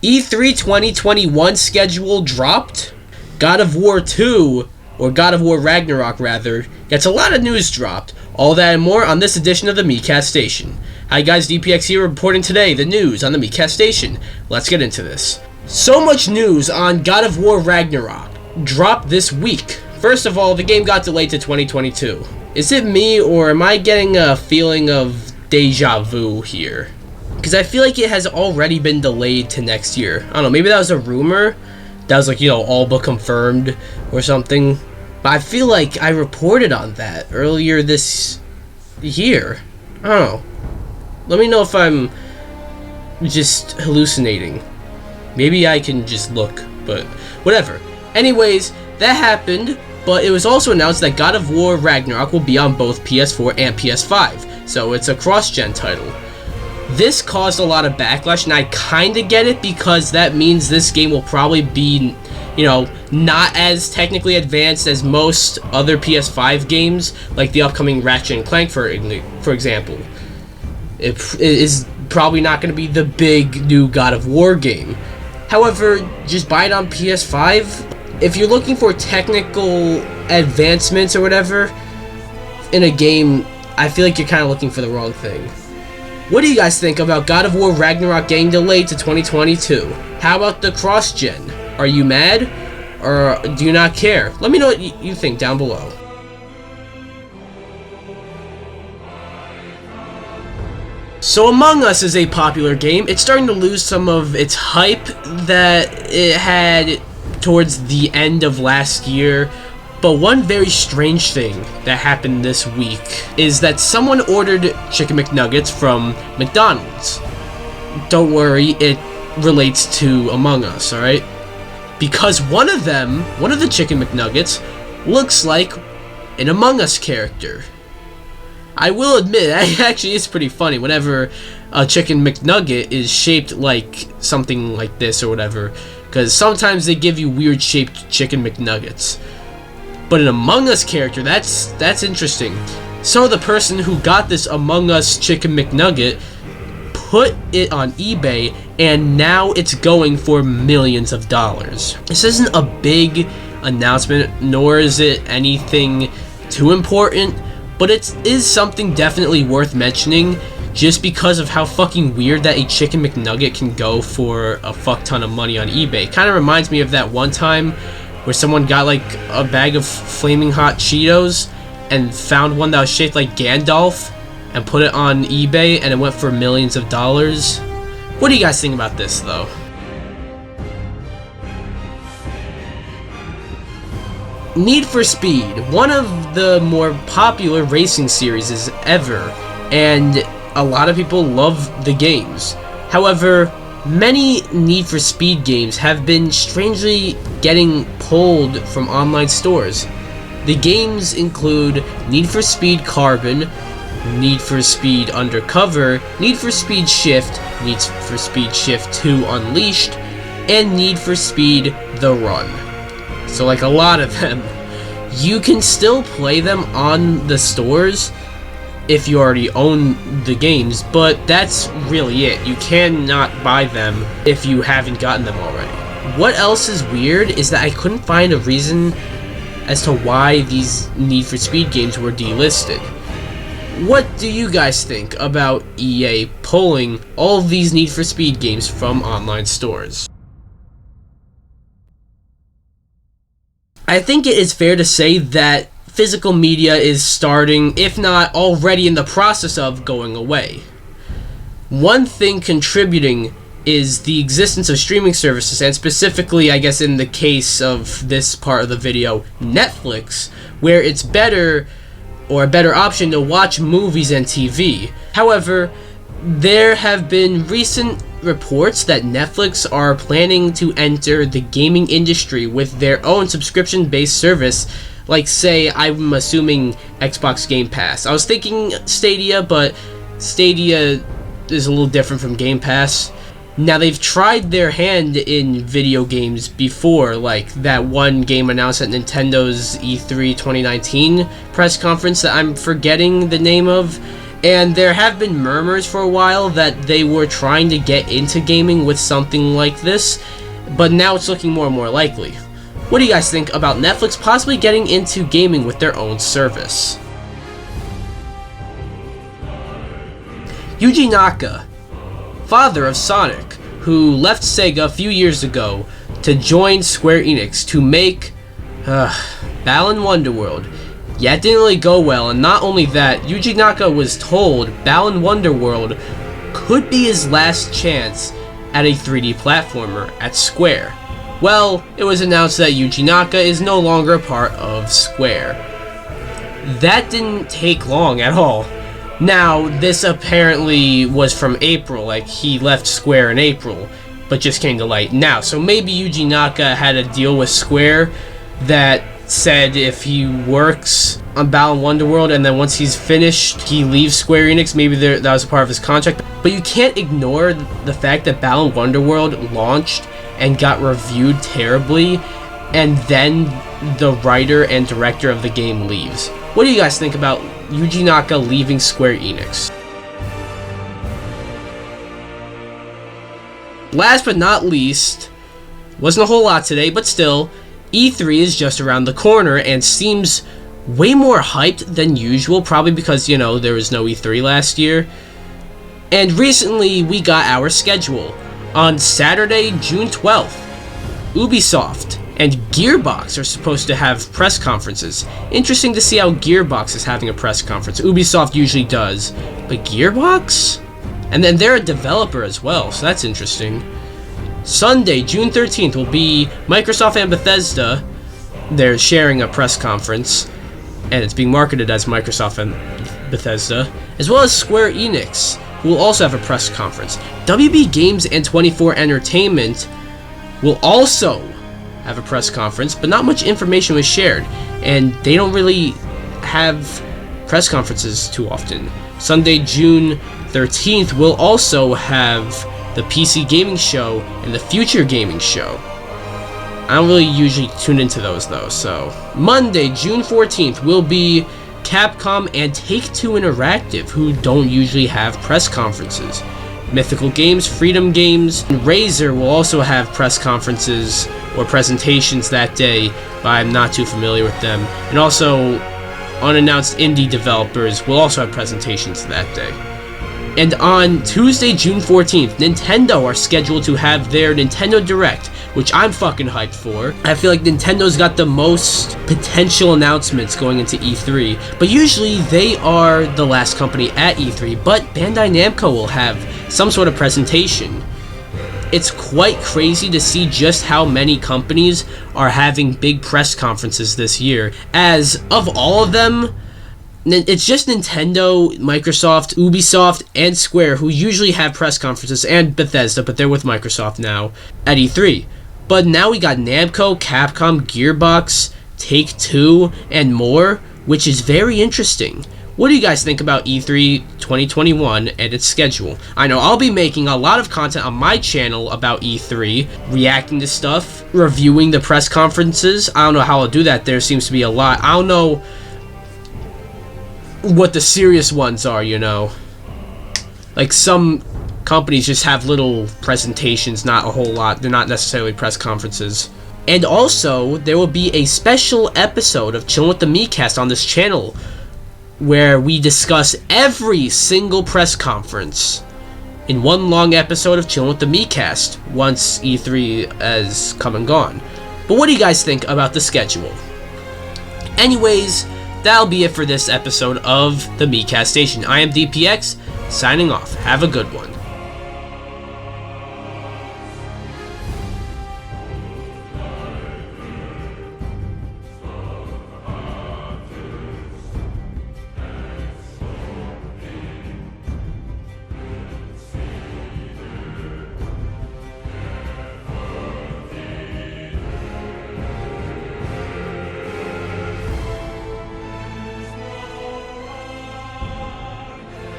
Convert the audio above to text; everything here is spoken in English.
E3 2021 schedule dropped. God of War 2, or God of War Ragnarok rather, gets a lot of news dropped. All that and more on this edition of the Miikcast Station. Hi guys, DPX here reporting today the news on the Miikcast Station. Let's get into this. So much news on God of War Ragnarok dropped this week. First of all, the game got delayed to 2022. Is it me, or am I getting a feeling of deja vu here? Because I feel like it has already been delayed to next year. I don't know, maybe that was a rumor. That was like, all but confirmed or something. But I feel like I reported on that earlier this year. I don't know. Let me know if I'm just hallucinating. Maybe I can just look, but whatever. Anyways, that happened, but it was also announced that God of War Ragnarok will be on both PS4 and PS5. So it's a cross-gen title. This caused a lot of backlash, and I kinda get it because that means this game will probably be, not as technically advanced as most other PS5 games, like the upcoming Ratchet and Clank, for example. It is probably not going to be the big new God of War game. However, just buy it on PS5. If you're looking for technical advancements or whatever in a game, I feel like you're kind of looking for the wrong thing. What do you guys think about God of War Ragnarok getting delayed to 2022? How about the cross-gen? Are you mad? Or do you not care? Let me know what you think down below. So Among Us is a popular game. It's starting to lose some of its hype that it had towards the end of last year. But one very strange thing that happened this week is that someone ordered Chicken McNuggets from McDonald's. Don't worry, it relates to Among Us, alright? Because one of the Chicken McNuggets, looks like an Among Us character. I will admit, it actually is pretty funny whenever a Chicken McNugget is shaped like something like this or whatever. Because sometimes they give you weird shaped Chicken McNuggets. But an Among Us character, that's interesting. So the person who got this Among Us Chicken McNugget put it on eBay, and now it's going for millions of dollars. This isn't a big announcement, nor is it anything too important, but it is something definitely worth mentioning, just because of how fucking weird that a Chicken McNugget can go for a fuck ton of money on eBay. Kind of reminds me of that one time where someone got like a bag of flaming hot Cheetos and found one that was shaped like Gandalf and put it on eBay, and it went for millions of dollars. What do you guys think about this though? Need for Speed, one of the more popular racing series ever, and a lot of people love the games. However, many Need for Speed games have been strangely getting pulled from online stores. The games include Need for Speed Carbon, Need for Speed Undercover, Need for Speed Shift, Need for Speed Shift 2 Unleashed, and Need for Speed The Run. So like a lot of them. You can still play them on the stores if you already own the games, but that's really it. You cannot buy them if you haven't gotten them already. What else is weird is that I couldn't find a reason as to why these Need for Speed games were delisted. What do you guys think about EA pulling all of these Need for Speed games from online stores? I think it is fair to say that physical media is starting, if not already in the process of, going away. One thing contributing is the existence of streaming services, and specifically, I guess in the case of this part of the video, Netflix, where it's better, or a better option, to watch movies and TV. However, there have been recent reports that Netflix are planning to enter the gaming industry with their own subscription-based service, like, say, I'm assuming Xbox Game Pass. I was thinking Stadia, but Stadia is a little different from Game Pass. Now, they've tried their hand in video games before, like that one game announced at Nintendo's E3 2019 press conference that I'm forgetting the name of, And there have been murmurs for a while that they were trying to get into gaming with something like this, but now it's looking more and more likely. What do you guys think about Netflix possibly getting into gaming with their own service? Yuji Naka, father of Sonic, who left Sega a few years ago to join Square Enix to make Balan Wonderworld. Yeah, it didn't really go well, and not only that, Yuji Naka was told Balan Wonderworld could be his last chance at a 3D platformer at Square. Well, it was announced that Yuji Naka is no longer a part of Square. That didn't take long at all. Now, this apparently was from April, like he left Square in April, but just came to light now. So maybe Yuji Naka had a deal with Square that said if he works on Balan Wonderworld and then once he's finished, he leaves Square Enix. Maybe that was a part of his contract. But you can't ignore the fact that Balan Wonderworld launched and got reviewed terribly, and then the writer and director of the game leaves. What do you guys think about Yuji Naka leaving Square Enix? Last but not least, wasn't a whole lot today, but still, E3 is just around the corner and seems way more hyped than usual, probably because, you know, there was no E3 last year. And recently, we got our schedule. On Saturday, June 12th, Ubisoft and Gearbox are supposed to have press conferences. Interesting to see how Gearbox is having a press conference. Ubisoft usually does, but Gearbox? And then they're a developer as well, so that's interesting. Sunday, June 13th, will be Microsoft and Bethesda. They're sharing a press conference, and it's being marketed as Microsoft and Bethesda, as well as Square Enix, who will also have a press conference. WB Games and 24 Entertainment will also have a press conference, but not much information was shared, and they don't really have press conferences too often. Sunday, June 13th, will also have the PC Gaming Show and the Future Gaming Show. I don't really usually tune into those though, so. Monday, June 14th, will be Capcom and Take-Two Interactive, who don't usually have press conferences. Mythical Games, Freedom Games, and Razer will also have press conferences or presentations that day, but I'm not too familiar with them. And also, unannounced indie developers will also have presentations that day. And on Tuesday, June 14th, Nintendo are scheduled to have their Nintendo Direct, which I'm fucking hyped for. I feel like Nintendo's got the most potential announcements going into E3, but usually they are the last company at E3, but Bandai Namco will have some sort of presentation. It's quite crazy to see just how many companies are having big press conferences this year, as of all of them, it's just Nintendo, Microsoft, Ubisoft, and Square who usually have press conferences, and Bethesda, but they're with Microsoft now, at E3. But now we got Namco, Capcom, Gearbox, Take-Two, and more, which is very interesting. What do you guys think about E3 2021 and its schedule? I know I'll be making a lot of content on my channel about E3, reacting to stuff, reviewing the press conferences. I don't know how I'll do that. There seems to be a lot. I don't know what the serious ones are, you know. Like, some companies just have little presentations, not a whole lot. They're not necessarily press conferences. And also, there will be a special episode of Chillin' with the Miikcast on this channel, where we discuss every single press conference in one long episode of Chillin' with the Miikcast once E3 has come and gone. But what do you guys think about the schedule? Anyways, that'll be it for this episode of the Miikcast Station. I am DPX, signing off. Have a good one.